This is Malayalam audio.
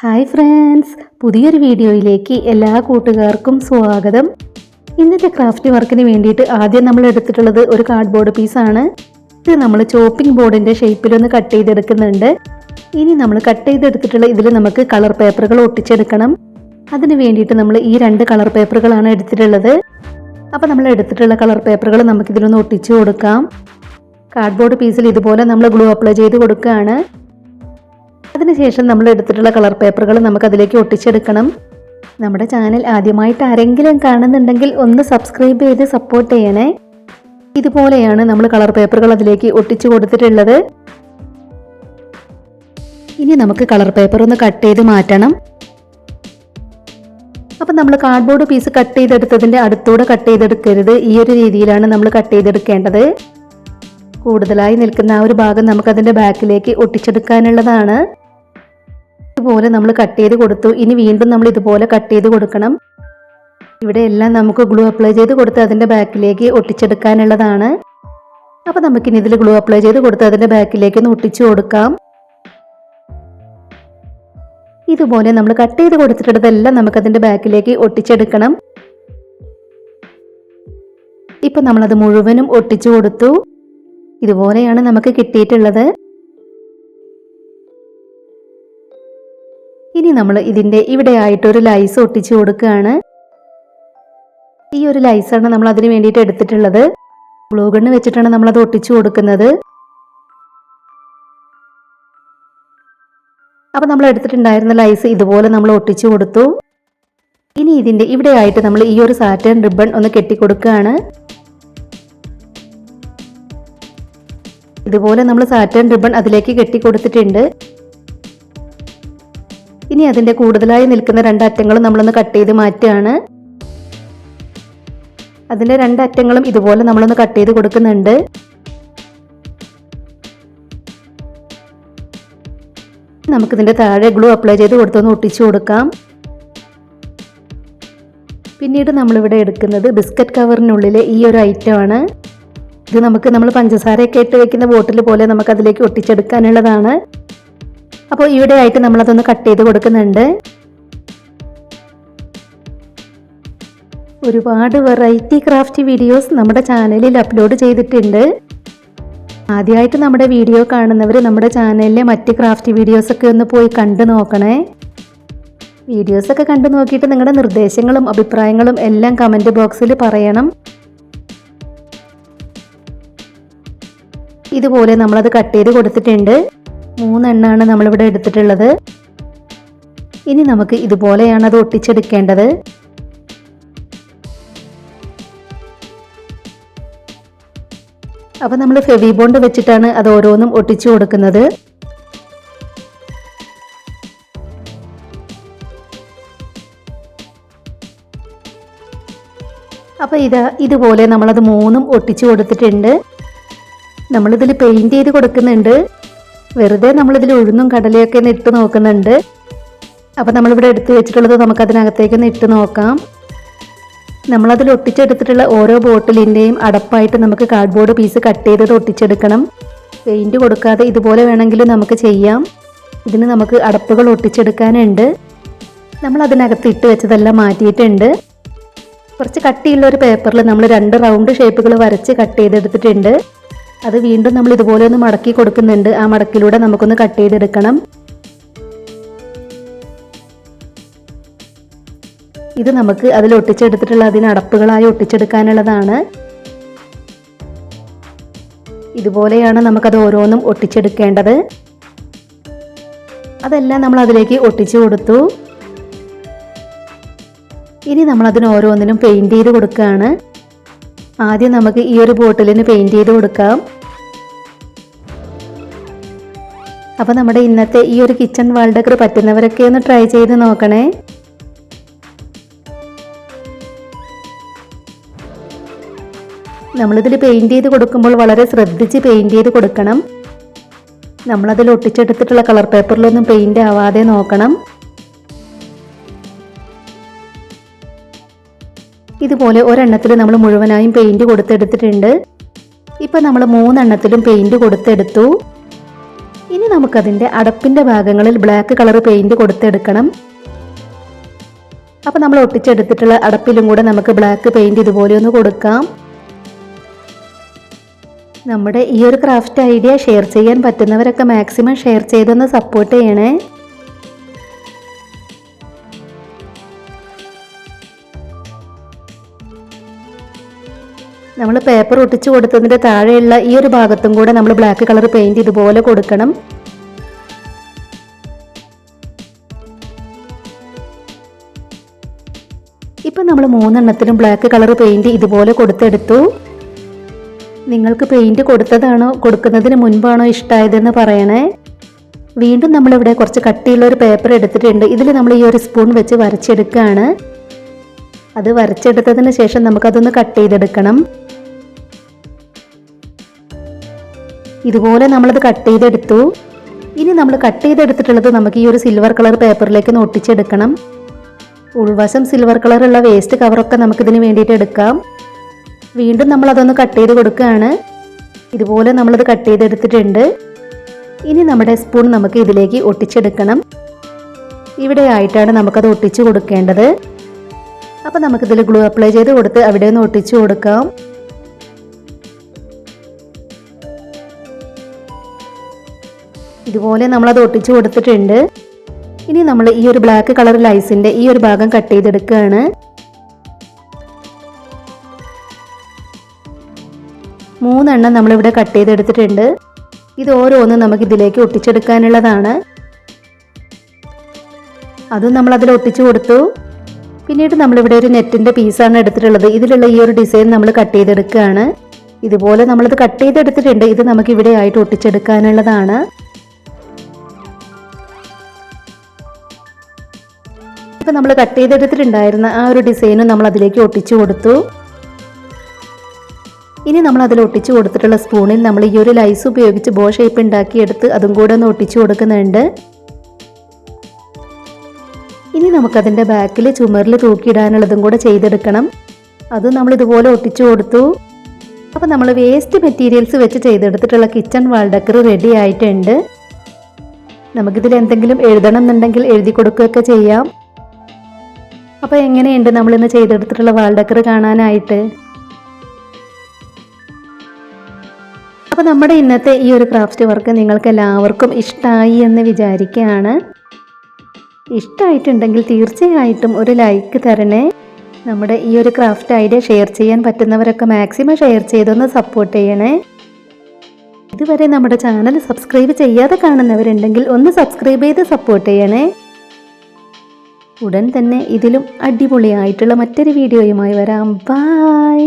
ഹായ് ഫ്രണ്ട്സ്, പുതിയൊരു വീഡിയോയിലേക്ക് എല്ലാ കൂട്ടുകാർക്കും സ്വാഗതം. ഇന്നത്തെ ക്രാഫ്റ്റ് വർക്കിന് വേണ്ടിയിട്ട് ആദ്യം നമ്മൾ എടുത്തിട്ടുള്ളത് ഒരു കാർഡ്ബോർഡ് പീസാണ്. ഇത് നമ്മൾ ചോപ്പിംഗ് ബോർഡിൻ്റെ ഷേപ്പിലൊന്ന് കട്ട് ചെയ്തെടുക്കുന്നുണ്ട്. ഇനി നമ്മൾ കട്ട് ചെയ്തെടുത്തിട്ടുള്ള ഇതിൽ നമുക്ക് കളർ പേപ്പറുകൾ ഒട്ടിച്ചെടുക്കണം. അതിന് വേണ്ടിയിട്ട് നമ്മൾ ഈ 2 കളർ പേപ്പറുകളാണ് എടുത്തിട്ടുള്ളത്. അപ്പോൾ നമ്മൾ എടുത്തിട്ടുള്ള കളർ പേപ്പറുകൾ നമുക്കിതിലൊന്ന് ഒട്ടിച്ചു കൊടുക്കാം. കാർഡ്ബോർഡ് പീസിൽ ഇതുപോലെ നമ്മൾ ഗ്ലൂ അപ്ലൈ ചെയ്ത് കൊടുക്കുകയാണ്. അതിനുശേഷം നമ്മൾ എടുത്തിട്ടുള്ള കളർ പേപ്പറുകൾ നമുക്കതിലേക്ക് ഒട്ടിച്ചെടുക്കണം. നമ്മുടെ ചാനൽ ആദ്യമായിട്ട് ആരെങ്കിലും കാണുന്നുണ്ടെങ്കിൽ ഒന്ന് സബ്സ്ക്രൈബ് ചെയ്ത് സപ്പോർട്ട് ചെയ്യണേ. ഇതുപോലെയാണ് നമ്മൾ കളർ പേപ്പറുകൾ അതിലേക്ക് ഒട്ടിച്ചു കൊടുത്തിട്ടുള്ളത്. ഇനി നമുക്ക് കളർ പേപ്പർ ഒന്ന് കട്ട് ചെയ്ത് മാറ്റണം. അപ്പം നമ്മൾ കാർഡ്ബോർഡ് പീസ് കട്ട് ചെയ്തെടുത്തതിൻ്റെ അടുത്തൂടെ കട്ട് ചെയ്തെടുക്കരുത്. ഈ ഒരു രീതിയിലാണ് നമ്മൾ കട്ട് ചെയ്തെടുക്കേണ്ടത്. കൂടുതലായി നിൽക്കുന്ന ആ ഒരു ഭാഗം നമുക്കതിൻ്റെ ബാക്കിലേക്ക് ഒട്ടിച്ചെടുക്കാനുള്ളതാണ്. ഇതുപോലെ നമ്മൾ കട്ട് ചെയ്ത് കൊടുത്തു. ഇനി വീണ്ടും നമ്മൾ ഇതുപോലെ കട്ട് ചെയ്ത് കൊടുക്കണം. ഇവിടെ എല്ലാം നമുക്ക് ഗ്ലൂ അപ്ലൈ ചെയ്ത് കൊടുത്ത് അതിൻ്റെ ബാക്കിലേക്ക് ഒട്ടിച്ചെടുക്കാനുള്ളതാണ്. അപ്പോൾ നമുക്കിനി ഇതിൽ ഗ്ലൂ അപ്ലൈ ചെയ്ത് കൊടുത്ത് അതിൻ്റെ ബാക്കിലേക്ക് ഒന്ന് ഒട്ടിച്ചു കൊടുക്കാം. ഇതുപോലെ നമ്മൾ കട്ട് ചെയ്ത് കൊടുത്തിട്ടുള്ളതെല്ലാം നമുക്കതിൻ്റെ ബാക്കിലേക്ക് ഒട്ടിച്ചെടുക്കണം. ഇപ്പം നമ്മളത് മുഴുവനും ഒട്ടിച്ചു കൊടുത്തു. ഇതുപോലെയാണ് നമുക്ക് കിട്ടിയിട്ടുള്ളത്. ഇനി നമ്മൾ ഇതിൻ്റെ ഇവിടെ ആയിട്ടൊരു ലൈസ് ഒട്ടിച്ചു കൊടുക്കുകയാണ്. ഈ ഒരു ലൈസാണ് നമ്മൾ അതിന് വേണ്ടിയിട്ട് എടുത്തിട്ടുള്ളത്. ഗ്ലൂ ഗണ്ണ് വെച്ചിട്ടാണ് നമ്മളത് ഒട്ടിച്ചു കൊടുക്കുന്നത്. അപ്പോൾ നമ്മൾ എടുത്തിട്ടുണ്ടായിരുന്ന ലൈസ് ഇതുപോലെ നമ്മൾ ഒട്ടിച്ചു കൊടുത്തു. ഇനി ഇതിൻ്റെ ഇവിടെ ആയിട്ട് നമ്മൾ ഈ ഒരു സാറ്റൻ റിബൺ ഒന്ന് കെട്ടിക്കൊടുക്കുകയാണ്. ഇതുപോലെ നമ്മൾ സാറ്റൻ റിബൺ അതിലേക്ക് കെട്ടിക്കൊടുത്തിട്ടുണ്ട്. ഇനി അതിൻ്റെ കൂടുതലായി നിൽക്കുന്ന 2 അറ്റങ്ങളും നമ്മളൊന്ന് കട്ട് ചെയ്ത് മാറ്റുകയാണ്. അതിൻ്റെ 2 അറ്റങ്ങളും ഇതുപോലെ നമ്മളൊന്ന് കട്ട് ചെയ്ത് കൊടുക്കുന്നുണ്ട്. നമുക്കിതിൻ്റെ താഴെ ഗ്ലൂ അപ്ലൈ ചെയ്ത് കൊടുത്തൊന്ന് ഒട്ടിച്ചു കൊടുക്കാം. പിന്നീട് നമ്മളിവിടെ എടുക്കുന്നത് ബിസ്ക്കറ്റ് കവറിനുള്ളിലെ ഈ ഒരു ഐറ്റമാണ്. ഇത് നമ്മൾ പഞ്ചസാരയൊക്കെ ഇട്ട് വെക്കുന്ന ബോട്ടിൽ പോലെ നമുക്കതിലേക്ക് ഒട്ടിച്ചെടുക്കാനുള്ളതാണ്. അപ്പോൾ ഇവിടെ ആയിട്ട് നമ്മളതൊന്ന് കട്ട് ചെയ്ത് കൊടുക്കുന്നുണ്ട്. ഒരുപാട് വെറൈറ്റി ക്രാഫ്റ്റ് വീഡിയോസ് നമ്മുടെ ചാനലിൽ അപ്ലോഡ് ചെയ്തിട്ടുണ്ട്. ആദ്യമായിട്ട് നമ്മുടെ വീഡിയോ കാണുന്നവർ നമ്മുടെ ചാനലിലെ മറ്റ് ക്രാഫ്റ്റ് വീഡിയോസൊക്കെ ഒന്ന് പോയി കണ്ടു നോക്കണേ. വീഡിയോസൊക്കെ കണ്ടു നോക്കിയിട്ട് നിങ്ങളുടെ നിർദ്ദേശങ്ങളും അഭിപ്രായങ്ങളും എല്ലാം കമൻറ്റ് ബോക്സിൽ പറയണം. ഇതുപോലെ നമ്മളത് കട്ട് ചെയ്ത് കൊടുത്തിട്ടുണ്ട്. 3 എണ്ണമാണ് നമ്മളിവിടെ എടുത്തിട്ടുള്ളത്. ഇനി നമുക്ക് ഇതുപോലെയാണ് അത് ഒട്ടിച്ചെടുക്കേണ്ടത്. അപ്പോൾ നമ്മൾ ഫെവി ബോണ്ട് വെച്ചിട്ടാണ് അത് ഓരോന്നും ഒട്ടിച്ചു കൊടുക്കുന്നത്. അപ്പോൾ ഇതുപോലെ നമ്മളത് 3ഉം ഒട്ടിച്ചു കൊടുത്തിട്ടുണ്ട്. നമ്മളിതിൽ പെയിൻറ് ചെയ്ത് കൊടുക്കുന്നുണ്ട്. വെറുതെ നമ്മളിതിൽ ഉഴുന്നും കടലയൊക്കെ ഒന്ന് ഇട്ട് നോക്കുന്നുണ്ട്. അപ്പോൾ നമ്മളിവിടെ എടുത്ത് വെച്ചിട്ടുള്ളത് നമുക്കതിനകത്തേക്കൊന്ന് ഇട്ട് നോക്കാം. നമ്മളതിൽ ഒട്ടിച്ചെടുത്തിട്ടുള്ള ഓരോ ബോട്ടിലിൻ്റെയും അടപ്പായിട്ട് നമുക്ക് കാർഡ്ബോർഡ് പീസ് കട്ട് ചെയ്തത് ഒട്ടിച്ചെടുക്കണം. പെയിൻറ് കൊടുക്കാതെ ഇതുപോലെ വേണമെങ്കിലും നമുക്ക് ചെയ്യാം. ഇതിന് നമുക്ക് അടപ്പുകൾ ഒട്ടിച്ചെടുക്കാനുണ്ട്. നമ്മൾ അതിനകത്ത് ഇട്ട് വെച്ചതെല്ലാം മാറ്റിയിട്ടുണ്ട്. കുറച്ച് കട്ടിയുള്ള ഒരു പേപ്പറിൽ നമ്മൾ 2 റൗണ്ട് ഷേപ്പുകൾ വരച്ച് കട്ട് ചെയ്തെടുത്തിട്ടുണ്ട്. അത് വീണ്ടും നമ്മൾ ഇതുപോലെ ഒന്ന് മടക്കി കൊടുക്കുന്നുണ്ട്. ആ മടക്കിലൂടെ നമുക്കൊന്ന് കട്ട് ചെയ്തെടുക്കണം. ഇത് നമുക്ക് അതിൽ ഒട്ടിച്ചെടുത്തിട്ടുള്ള അതിന് അടപ്പുകളായി ഒട്ടിച്ചെടുക്കാനുള്ളതാണ്. ഇതുപോലെയാണ് നമുക്കത് ഓരോന്നും ഒട്ടിച്ചെടുക്കേണ്ടത്. അതെല്ലാം നമ്മൾ അതിലേക്ക് ഒട്ടിച്ചു കൊടുത്തു. ഇനി നമ്മൾ അതിന് ഓരോന്നിനും പെയിൻറ് ചെയ്ത് കൊടുക്കുകയാണ്. ആദ്യം നമുക്ക് ഈ ഒരു ബോട്ടിലിന് പെയിൻറ് ചെയ്ത് കൊടുക്കാം. അപ്പോൾ നമ്മുടെ ഇന്നത്തെ ഈ ഒരു കിച്ചൺ വാൾ ഡെക്കർ പറ്റുന്നവരൊക്കെ ഒന്ന് ട്രൈ ചെയ്ത് നോക്കണേ. നമ്മളിതിൽ പെയിൻറ് ചെയ്ത് കൊടുക്കുമ്പോൾ വളരെ ശ്രദ്ധിച്ച് പെയിൻറ് ചെയ്ത് കൊടുക്കണം. നമ്മളതിൽ ഒട്ടിച്ചെടുത്തിട്ടുള്ള കളർ പേപ്പറിലൊന്നും പെയിൻറ് ആവാതെ നോക്കണം. ഇതുപോലെ ഒരെണ്ണത്തിൽ നമ്മൾ മുഴുവനായും പെയിൻറ് കൊടുത്തെടുത്തിട്ടുണ്ട്. ഇപ്പം നമ്മൾ 3 എണ്ണത്തിലും പെയിൻറ് കൊടുത്തെടുത്തു. ഇനി നമുക്കതിൻ്റെ അടപ്പിൻ്റെ ഭാഗങ്ങളിൽ ബ്ലാക്ക് കളർ പെയിൻറ് കൊടുത്തെടുക്കണം. അപ്പോൾ നമ്മൾ ഒട്ടിച്ചെടുത്തിട്ടുള്ള അടപ്പിലും കൂടെ നമുക്ക് ബ്ലാക്ക് പെയിൻറ് ഇതുപോലെ ഒന്ന് കൊടുക്കാം. നമ്മുടെ ഈ ഒരു ക്രാഫ്റ്റ് ഐഡിയ ഷെയർ ചെയ്യാൻ പറ്റുന്നവരൊക്കെ മാക്സിമം ഷെയർ ചെയ്തൊന്ന് സപ്പോർട്ട് ചെയ്യണേ. നമ്മൾ പേപ്പർ ഒട്ടിച്ചു കൊടുത്തതിൻ്റെ താഴെയുള്ള ഈ ഒരു ഭാഗത്തും കൂടെ നമ്മൾ ബ്ലാക്ക് കളർ പെയിൻറ് ഇതുപോലെ കൊടുക്കണം. ഇപ്പം നമ്മൾ 3 എണ്ണത്തിനും ബ്ലാക്ക് കളർ പെയിൻറ് ഇതുപോലെ കൊടുത്തെടുത്തു. നിങ്ങൾക്ക് പെയിൻറ് കൊടുത്തതാണോ കൊടുക്കുന്നതിന് മുൻപാണോ ഇഷ്ടമായതെന്ന് പറയണേ. വീണ്ടും നമ്മളിവിടെ കുറച്ച് കട്ടിയുള്ള ഒരു പേപ്പർ എടുത്തിട്ടുണ്ട്. ഇതിൽ നമ്മൾ ഈ ഒരു സ്പൂൺ വെച്ച് വരച്ചെടുക്കുകയാണ്. അത് വരച്ചെടുത്തതിന് ശേഷം നമുക്കതൊന്ന് കട്ട് ചെയ്തെടുക്കണം. ഇതുപോലെ നമ്മളത് കട്ട് ചെയ്തെടുത്തു. ഇനി നമ്മൾ കട്ട് ചെയ്തെടുത്തിട്ടുള്ളത് നമുക്ക് ഈ ഒരു സിൽവർ കളർ പേപ്പറിലേക്ക് ഒന്ന് ഒട്ടിച്ചെടുക്കണം. ഉൾവശം സിൽവർ കളറുള്ള വേസ്റ്റ് കവറൊക്കെ നമുക്കിതിന് വേണ്ടിയിട്ട് എടുക്കാം. വീണ്ടും നമ്മളതൊന്ന് കട്ട് ചെയ്ത് കൊടുക്കുകയാണ്. ഇതുപോലെ നമ്മളത് കട്ട് ചെയ്തെടുത്തിട്ടുണ്ട്. ഇനി നമ്മുടെ സ്പൂൺ നമുക്ക് ഇതിലേക്ക് ഒട്ടിച്ചെടുക്കണം. ഇവിടെ ആയിട്ടാണ് നമുക്കത് ഒട്ടിച്ചു കൊടുക്കേണ്ടത്. അപ്പോൾ നമുക്കിതിൽ ഗ്ലൂ അപ്ലൈ ചെയ്ത് കൊടുത്ത് അവിടെ ഒന്ന് ഒട്ടിച്ചു കൊടുക്കാം. ഇതുപോലെ നമ്മളത് ഒട്ടിച്ചു കൊടുത്തിട്ടുണ്ട്. ഇനി നമ്മൾ ഈ ഒരു ബ്ലാക്ക് കളർ ലൈസിൻ്റെ ഈ ഒരു ഭാഗം കട്ട് ചെയ്തെടുക്കുകയാണ്. 3 എണ്ണം നമ്മളിവിടെ കട്ട് ചെയ്തെടുത്തിട്ടുണ്ട്. ഇത് ഓരോന്നും നമുക്ക് ഇതിലേക്ക് ഒട്ടിച്ചെടുക്കാനുള്ളതാണ്. അതും നമ്മളതിൽ ഒട്ടിച്ചു കൊടുത്തു. പിന്നീട് നമ്മളിവിടെ ഒരു നെറ്റിൻ്റെ പീസാണ് എടുത്തിട്ടുള്ളത്. ഇതിലുള്ള ഈ ഒരു ഡിസൈൻ നമ്മൾ കട്ട് ചെയ്തെടുക്കുകയാണ്. ഇതുപോലെ നമ്മളത് കട്ട് ചെയ്തെടുത്തിട്ടുണ്ട്. ഇത് നമുക്ക് ഇവിടെ ആയിട്ട് ഒട്ടിച്ചെടുക്കാനുള്ളതാണ്. ഇപ്പം നമ്മൾ കട്ട് ചെയ്തെടുത്തിട്ടുണ്ടായിരുന്ന ആ ഒരു ഡിസൈനും നമ്മൾ അതിലേക്ക് ഒട്ടിച്ചു കൊടുത്തു. ഇനി നമ്മൾ അതിൽ ഒട്ടിച്ചു കൊടുത്തിട്ടുള്ള സ്പൂണിൽ നമ്മൾ ഈ ഒരു ലൈസ് ഉപയോഗിച്ച് ബോ ഷേപ്പ് ഉണ്ടാക്കിയെടുത്ത് അതും കൂടെ ഒന്ന് ഒട്ടിച്ചു കൊടുക്കുന്നുണ്ട്. ഇനി നമുക്കതിൻ്റെ ബാക്കിൽ ചുമരിൽ തൂക്കിയിടാനുള്ളതും കൂടെ ചെയ്തെടുക്കണം. അതും നമ്മൾ ഇതുപോലെ ഒട്ടിച്ചു കൊടുത്തു. അപ്പോൾ നമ്മൾ വേസ്റ്റ് മെറ്റീരിയൽസ് വെച്ച് ചെയ്തെടുത്തിട്ടുള്ള കിച്ചൺ വാൾ ഡെക്കർ റെഡി ആയിട്ടുണ്ട്. നമുക്കിതിൽ എന്തെങ്കിലും എഴുതണം എന്നുണ്ടെങ്കിൽ എഴുതി കൊടുക്കുകയൊക്കെ ചെയ്യാം. അപ്പോൾ എങ്ങനെയുണ്ട് നമ്മളിന്ന് ചെയ്തെടുത്തിട്ടുള്ള വാൾ ഡെക്കർ കാണാനായിട്ട്? അപ്പോൾ നമ്മുടെ ഇന്നത്തെ ഈ ഒരു ക്രാഫ്റ്റ് വർക്ക് നിങ്ങൾക്ക് എല്ലാവർക്കും ഇഷ്ടമായി എന്ന് വിചാരിക്കുകയാണ്. ഇഷ്ടമായിട്ടുണ്ടെങ്കിൽ തീർച്ചയായിട്ടും ഒരു ലൈക്ക് തരണേ. നമ്മുടെ ഈ ഒരു ക്രാഫ്റ്റ് ഐഡിയ ഷെയർ ചെയ്യാൻ പറ്റുന്നവരൊക്കെ മാക്സിമം ഷെയർ ചെയ്തൊന്ന് സപ്പോർട്ട് ചെയ്യണേ. ഇതുവരെ നമ്മുടെ ചാനൽ സബ്സ്ക്രൈബ് ചെയ്യാതെ കാണുന്നവരുണ്ടെങ്കിൽ ഒന്ന് സബ്സ്ക്രൈബ് ചെയ്ത് സപ്പോർട്ട് ചെയ്യണേ. ഉടൻ തന്നെ ഇതിലും അടിപൊളിയായിട്ടുള്ള മറ്റൊരു വീഡിയോയുമായി വരാം. ബൈ.